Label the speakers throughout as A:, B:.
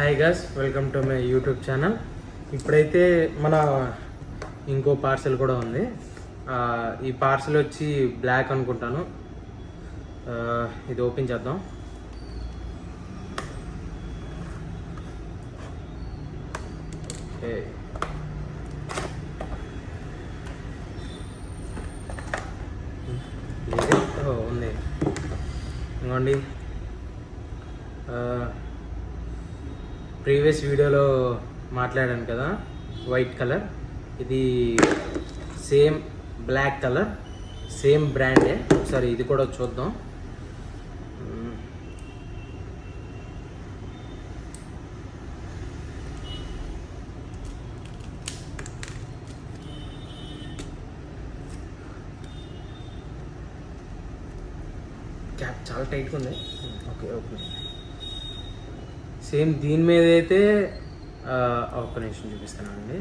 A: Hi guys, welcome to my YouTube channel. ఇప్పుడైతే మన ఇంకో పార్సెల్ కూడా ఉంది. ఈ పార్సెల్ వచ్చి బ్లాక్ అనుకుంటాను. ఇది ఓపెన్ చేద్దాం. ఉంది ఇంకోండి. ప్రీవియస్ వీడియోలో మాట్లాడాను కదా, వైట్ కలర్. ఇది సేమ్ బ్లాక్ కలర్, సేమ్ బ్రాండే. ఒకసారి ఇది కూడా చూద్దాం. క్యాప్ చాలా టైట్గా ఉంది. ఓకే ఓకే, సేమ్ దీని మీద అయితే ఒక్క నిమిషం చూపిస్తానండి.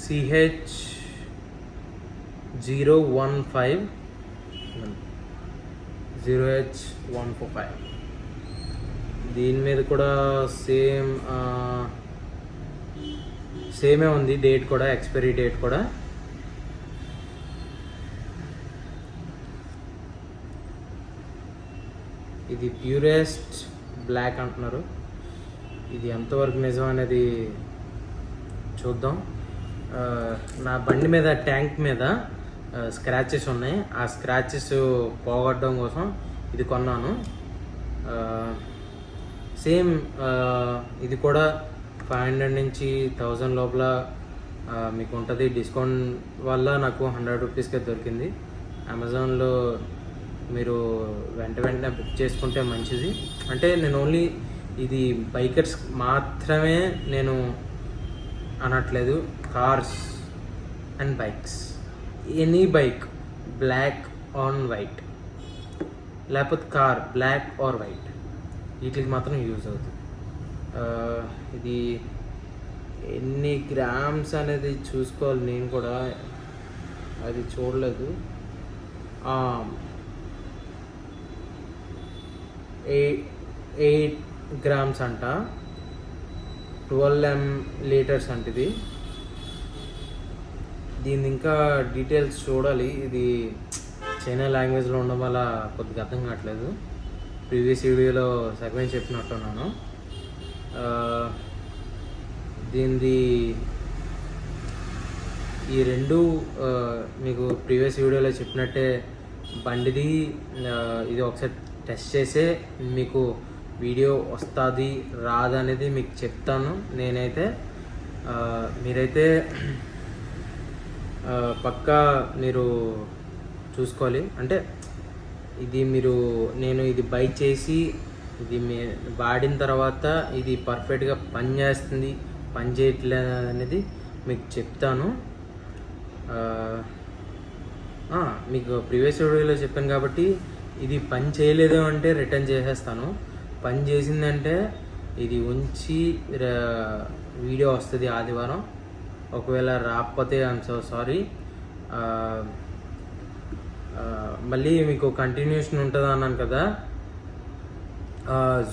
A: CH015 0H145. దీని మీద కూడా సేమే ఉంది. డేట్ కూడా, ఎక్స్పైరీ డేట్ కూడా. ఇది ప్యూరెస్ట్ బ్లాక్ అంటున్నారు. ఇది ఎంతవరకు నిజం అనేది చూద్దాం. నా బండి మీద, ట్యాంక్ మీద స్క్రాచెస్ ఉన్నాయి. ఆ స్క్రాచెస్ పోగొట్టడం కోసం ఇది కొన్నాను. సేమ్ ఇది కూడా 500 నుంచి 1000 లోపల మీకు ఉంటుంది. డిస్కౌంట్ వల్ల నాకు 100 రూపీస్కే దొరికింది. అమెజాన్లో మీరు వెంటనే బుక్ చేసుకుంటే మంచిది. అంటే నేను ఓన్లీ ఇది బైకర్స్ మాత్రమే నేను అనట్లేదు, cars and bikes, any bike black on white, లేకపోతే కార్ బ్లాక్ ఆర్ వైట్, వీటికి మాత్రం యూజ్ అవుతుంది. ఇది ఎన్ని గ్రామ్స్ అనేది చూసుకోవాలి. నేను కూడా అది చూడలేదు. 8 గ్రామ్స్ అంట, 12 లీటర్స్ అంట. ఇది దీని ఇంకా డీటెయిల్స్ చూడాలి. ఇది చైనా లాంగ్వేజ్లో ఉండడం వల్ల కొద్దిగా అర్థం కావట్లేదు. ప్రీవియస్ వీడియోలో సగమే చెప్పినట్టున్నాను. దీనిది ఈ రెండు మీకు ప్రీవియస్ వీడియోలో చెప్పినట్టే బండిది. ఇది ఒకసారి టెస్ట్ చేసే మీకు వీడియో వస్తుంది రాదనేది మీకు చెప్తాను. నేనైతే మీరైతే పక్కా మీరు చూసుకోవాలి. అంటే ఇది నేను ఇది బై చేసి ఇది వాడిన తర్వాత ఇది పర్ఫెక్ట్గా పనిచేస్తుంది, పని చేయట్లేదు అనేది మీకు చెప్తాను. మీకు ప్రీవియస్ వీడియోలో చెప్పాను కాబట్టి ఇది పని చేయలేదు అంటే రిటర్న్ చేసేస్తాను. పని చేసిందంటే ఇది ఉంచి వీడియో వస్తుంది ఆదివారం. ఒకవేళ రాకపోతే ఐఎమ్ సో సారీ. మళ్ళీ మీకు కంటిన్యూషన్ ఉంటుంది అన్నాను కదా,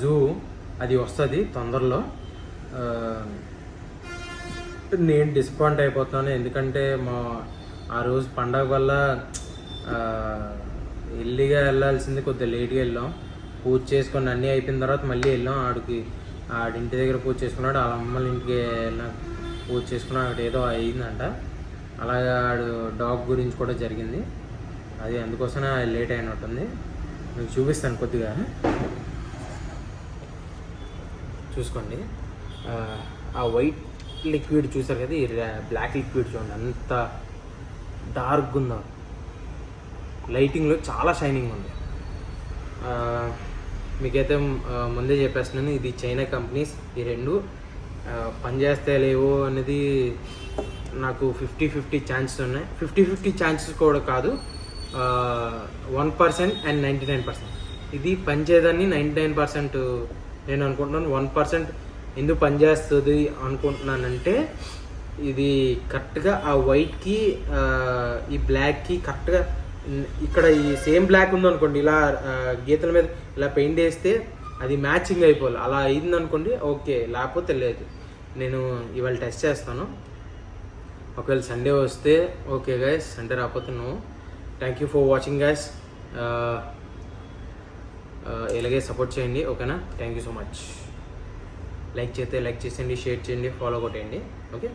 A: జూ అది వస్తుంది తొందరలో. నేను డిసప్పాయింట్ అయిపోతున్నాను, ఎందుకంటే ఆ రోజు పండగ వల్ల ఎల్లిగా వెళ్ళాల్సింది, కొద్దిగా లేట్గా వెళ్ళాం. పూజ చేసుకొని అన్నీ అయిపోయిన తర్వాత మళ్ళీ వెళ్ళాం. ఆడింటి దగ్గర పూజ చేసుకున్నాడు, వాళ్ళ అమ్మల ఇంటికి వెళ్ళిన పూజ చేసుకున్నాడు. అక్కడ ఏదో అయిందంట. అలాగే ఆడు డాగ్ గురించి కూడా జరిగింది. అది అందుకోసమే లేట్ అయినట్టుంది. మీకు చూపిస్తాను కొద్దిగా, చూసుకోండి. ఆ వైట్ లిక్విడ్ చూసారు కదా, ఈ బ్లాక్ లిక్విడ్ చూడండి అంత డార్క్గా ఉందో. లైటింగ్లో చాలా షైనింగ్ ఉంది. మీకైతే ముందే చెప్పేస్తున్నాను, ఇది చైనా కంపెనీస్. ఈ రెండు పనిచేస్తే లేవో అనేది నాకు 50-50 ఛాన్సెస్ ఉన్నాయి. 50-50 ఛాన్సెస్ కూడా కాదు, 1% అండ్ 99%. ఇది పనిచేయదని 99% నేను అనుకుంటున్నాను. 1% ఎందుకు పనిచేస్తుంది అనుకుంటున్నానంటే, ఇది కరెక్ట్గా ఆ వైట్కి ఈ బ్లాక్కి కరెక్ట్గా ఇక్కడ ఈ సేమ్ బ్లాక్ ఉందనుకోండి, ఇలా గీతల మీద ఇలా పెయింట్ వేస్తే అది మ్యాచింగ్ అయిపోవాలి. అలా అయిందనుకోండి ఓకే, లేకపోతే లేదు. నేను ఇవాళ టెస్ట్ చేస్తాను. ఒకవేళ సండే వస్తే ఓకే గైస్, సండే రాకపోతే no. Thank you for watching guys. ఇలాగే సపోర్ట్ చేయండి, ఓకేనా? Thank you so much. Like చేస్తే లైక్ చేసేయండి, షేర్ చేయండి, ఫాలో కొట్టేయండి, ఓకే.